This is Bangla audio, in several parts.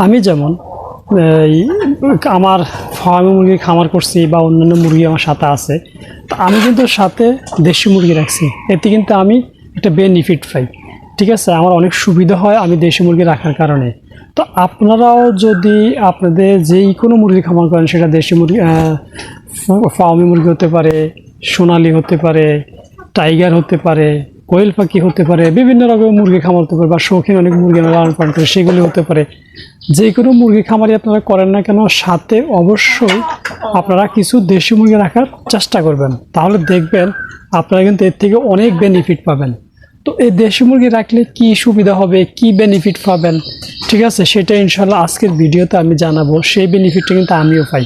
আমি যেমন এই আমার ফার্মে মুরগির খামার করছি বা অন্যান্য মুরগি আমার সাথে আছে, তো আমি কিন্তু সাথে দেশি মুরগি রাখছি। এতে কিন্তু আমি একটা বেনিফিট পাই, ঠিক আছে, আমার অনেক সুবিধা হয় আমি দেশি মুরগি রাখার কারণে। তো আপনারাও যদি আপনাদের যেই কোনো মুরগি খামার করেন, সেটা দেশি মুরগি ফার্মি মুরগি হতে পারে, সোনালি হতে পারে, টাইগার হতে পারে, কোয়েল পাখি হতে পারে, বিভিন্ন রকমের মুরগি খামার হতে পারে, বা শৌখিন অনেক মুরগি লালন পালন করে সেগুলি হতে পারে। যে কোনো মুরগি খামারই আপনারা করেন না কেন, সাথে অবশ্যই আপনারা কিছু দেশি মুরগি রাখার চেষ্টা করবেন, তাহলে দেখবেন আপনারা কিন্তু এর থেকে অনেক বেনিফিট পাবেন। তো এই দেশি মুরগি রাখলে কি সুবিধা হবে, কি বেনিফিট পাবেন, ঠিক আছে, সেটা ইনশাল্লাহ আজকের ভিডিওতে আমি জানাবো। সেই বেনিফিটটা কিন্তু আমিও পাই।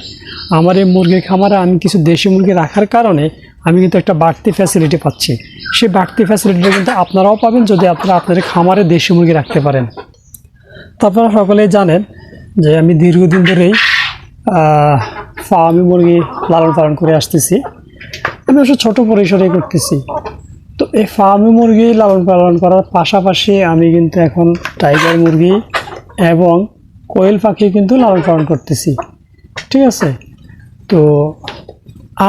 আমার এই মুরগির খামারে আমি কিছু দেশি মুরগি রাখার কারণে আমি কিন্তু একটা বাড়তি ফ্যাসিলিটি পাচ্ছি। সেই বাড়তি ফ্যাসিলিটিটা কিন্তু আপনারাও পাবেন যদি আপনারা আপনাদের খামারে দেশি মুরগি রাখতে পারেন। তো আপনারা সকলেই জানেন যে আমি দীর্ঘদিন ধরেই ফার্মি মুরগি লালন পালন করে আসতেছি। আমি অবশ্য ছোটো পরিসরে করতেছি। তো এই ফার্মি মুরগি লালন পালন করার পাশাপাশি আমি কিন্তু এখন টাইগার মুরগি এবং কোয়েল পাখি কিন্তু লালন পালন করতেছি, ঠিক আছে। তো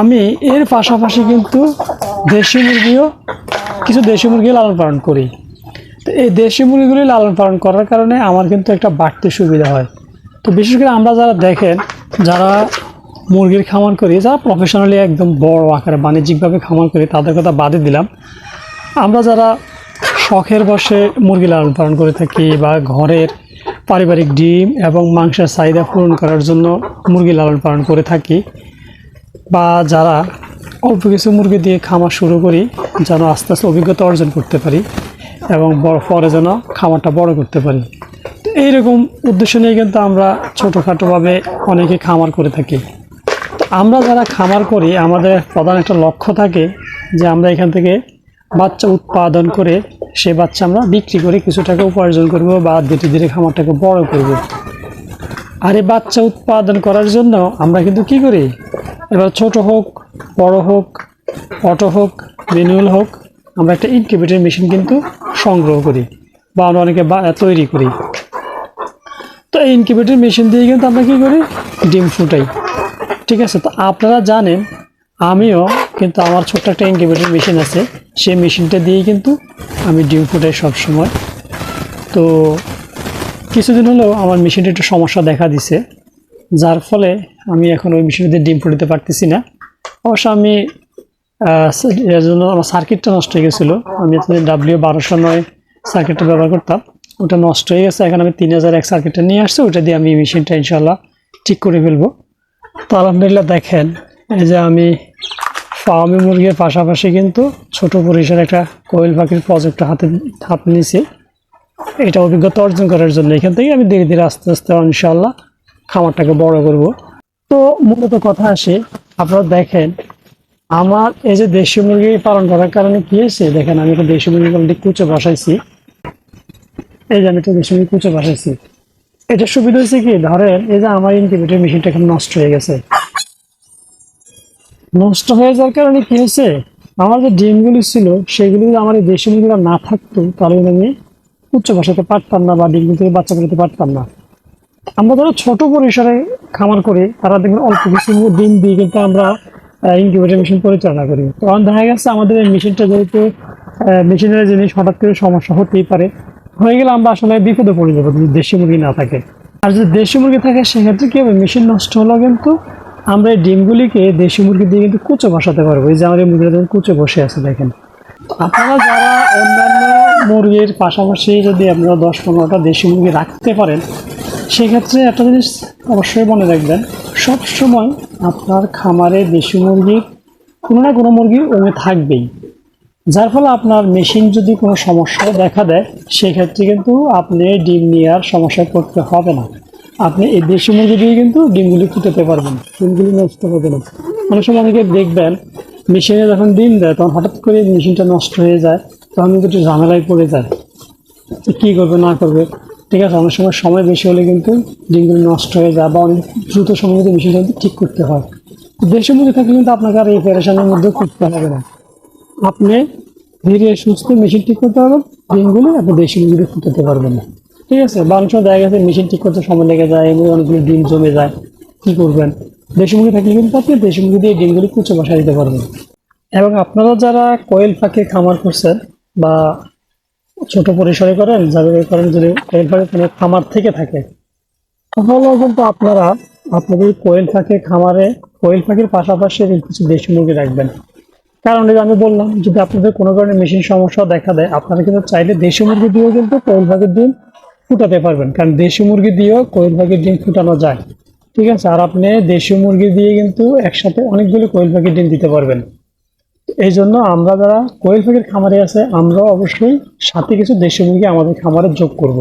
আমি এর পাশাপাশি কিন্তু দেশি মুরগিও কিছু দেশি মুরগি লালন পালন করি। তো এই দেশি মুরগিগুলি লালন পালন করার কারণে আমার কিন্তু একটা বাড়তি সুবিধা হয়। তো বিশেষ করে আমরা যারা দেখেন, যারা মুরগির খামার করি, যারা প্রফেশনালি একদম বড় আকারে বাণিজ্যিকভাবে খামার করি, তাদের কথা বাদে দিলাম, আমরা যারা শখের বশে মুরগি লালন পালন করে থাকি বা ঘরের পারিবারিক ডিম এবং মাংসের চাহিদা পূরণ করার জন্য মুরগি লালন পালন করে থাকি, বা যারা অল্প কিছু মুরগি দিয়ে খামার শুরু করি যেন আস্তে আস্তে অভিজ্ঞতা অর্জন করতে পারি এবং পরে যেন খামারটা বড় করতে পারি, তো এইরকম উদ্দেশ্য নিয়ে কিন্তু আমরা ছোটোখাটোভাবে অনেকে খামার করে থাকি। তো আমরা যারা খামার করি, আমাদের প্রধান একটা লক্ষ্য থাকে যে আমরা এখান থেকে বাচ্চা উৎপাদন করে সেই বাচ্চা আমরা বিক্রি করে কিছু টাকা উপার্জন করব বা ধীরে ধীরে খামারটাকে বড় করব। আর এই বাচ্চা উৎপাদন করার জন্য আমরা কিন্তু কি করি, এবার ছোট হোক, বড় হোক, অটো হোক, ম্যানুয়াল হোক, আমরা একটা ইনকিউবেটর মেশিন কিন্তু সংগ্রহ করি বা আমরা অনেকে তৈরি করি। তো এই ইনকিউবেটর মেশিন দিয়ে কিন্তু আমরা কী করি, ডিম ফুটাই, ঠিক আছে। তো আপনারা জানেন আমিও কিন্তু আমার ছোট্ট একটা ইনকিউবেটর মেশিন আছে, সেই মেশিনটা দিয়েই কিন্তু আমি ডিম ফুটাই সবসময়। তো কিছুদিন হলেও আমার মেশিনটা একটু সমস্যা দেখা দিছে, যার ফলে আমি এখন ওই মেশিনটা দিয়ে ডিম ফুটাতে পারতেছি না। অবশ্য আমি এর জন্য আমার সার্কিটটা নষ্ট হয়ে গেছিলো। আমি W1209 সার্কিটটা ব্যবহার করতাম, ওটা নষ্ট হয়ে গেছে। এখন আমি 3001 সার্কিটটা নিয়ে আসছি, ওটা দিয়ে আমি মেশিনটা ইনশাল্লাহ ঠিক করে ফেলবো। তো আলহামদুলিল্লাহ দেখেন, এই যে আমি ফার্মি মুরগির পাশাপাশি কিন্তু ছোট পরিসরে একটা কোয়েল পাখির প্রজেক্ট হাতে নিয়েছি। এটা অভিজ্ঞতা অর্জন করার জন্য এখান থেকে আমি ধীরে ধীরে আস্তে আস্তে ইনশাল্লাহ খামারটাকে বড় করব। তো মূলত কথা আসে, আপনারা দেখেন আমার এই যে দেশি মুরগি পালন করার কারণে কি হয়েছে, দেখেন আমি একটা দেশি মুরগি অলরেডি কুচে বসাইছি। এই যে আমি একটা দেশি মুরগি কুচে বসাইছি, এটা সুবিধা হয়েছে কি, ধরেন এই যে আমার ইনকিউবেটর মেশিনটা এখন নষ্ট হয়ে গেছে। নষ্ট হয়ে যাওয়ার কারণে কি হয়েছে, আমার যে ডিমগুলি ছিল সেগুলি যদি আমার এই দেশি মুরগিগুলো না থাকতো, তাহলে আমি উচ্চ বসাতে পারতাম না বা ডিম থেকে বাচ্চা করতে পারতাম না। আমরা যারা ছোট পরিসরে খামার করি, তারা দেখবেন অল্প কিছু ডিম দিয়ে কিন্তু আমরা ইনকিউবেটর মেশিন পরিচালনা করি। তখন দেখা গেছে আমাদের এই মেশিনটা যেহেতু মেশিনের জিনিস, হঠাৎ করে সমস্যা হতেই পারে, হয়ে গেলে আমরা আসলে বিপদে পড়ে যাবো যদি দেশি মুরগি না থাকে। আর যদি দেশি মুরগি থাকে সেক্ষেত্রে কি হবে, মেশিন নষ্ট হলেও কিন্তু আমরা এই ডিমগুলিকে দেশি মুরগি দিয়ে কিন্তু কুচে বসাতে পারবো। এই যে আমাদের মুরগিরা যখন কুচে বসে আছে দেখেন। আপনারা যারা অন্যান্য মুরগির পাশাপাশি যদি আপনারা 10-15টা দেশি মুরগি রাখতে পারেন, সেক্ষেত্রে একটা জিনিস অবশ্যই মনে রাখবেন, সবসময় আপনার খামারে দেশি মুরগির কোনো না কোনো মুরগি ওমে থাকবেই, যার ফলে আপনার মেশিন যদি কোনো সমস্যা দেখা দেয়, সেক্ষেত্রে কিন্তু আপনি ডিম নেওয়ার সমস্যায় পড়তে হবে না। আপনি এই দেশি মুরগি দিয়ে কিন্তু ডিমগুলি ফুটাতে পারবেন, ডিমগুলি নষ্ট হবে না। অনেক সময় অনেকে দেখবেন মেশিনে যখন ডিম দেয় তখন হঠাৎ করে মেশিনটা নষ্ট হয়ে যায়, তখন কিন্তু একটু ঝামেলায় পড়ে যায়, কী করবে না করবে, ঠিক আছে। অনেক সময় বেশি হলে কিন্তু ডিমগুলি নষ্ট হয়ে যায় বা অনেক দ্রুত সময় কিন্তু মেশিনটা কিন্তু ঠিক করতে হয়। দেশি মুরগি থাকলে কিন্তু আপনাকে আর এই পেরেশানির মধ্যে করতে হবে না, আপনি ধীরে সুস্থ মেশিন ঠিক করতে পারবেন, ডিমগুলি আপনি দেশি মুরগি ফুটাতে পারবেন না। ঠিক আছে, বা অনেক সময় দেখা গেছে মেশিন ঠিক করতে সময় লেগে যায়, এমনি অনেকগুলো ডিম জমে যায়, কি করবেন? দেশি মুরগি থাকলে কিন্তু আপনি দেশি মুরগি দিয়ে ডিমগুলি কুচে বসা দিতে পারবেন। এবং আপনারা যারা কোয়েল পাখির খামার করছেন বা ছোট পরিসরে করেন, যাদের করেন, যদি কোয়েল পাখির কোনো খামার থেকে থাকে, তাহলেও কিন্তু আপনারা আপনাদের কোয়েল পাখির খামারে কোয়েল পাখির পাশাপাশি কিছু দেশি মুরগি রাখবেন। কারণ এই যে আমি বললাম, যদি আপনাদের কোনো ধরনের মেশিন সমস্যা দেখা দেয়, আপনারা কিন্তু চাইলে দেশি মুরগি দিয়েও কিন্তু কোয়েল পাখির ডিম ফুটাতে পারবেন, কারণ দেশি মুরগি দিয়েও কোয়েল পাখির ডিম ফুটানো যায়। ঠিক আছে, আর আপনি দেশি মুরগি দিয়ে কিন্তু একসাথে অনেকগুলো কোয়েল পাখির ডিম দিতে পারবেন। এই জন্য আমরা যারা কোয়েল পাখির খামারে আছে, আমরাও অবশ্যই সাথে কিছু দেশি মুরগি আমাদের খামারে যোগ করব।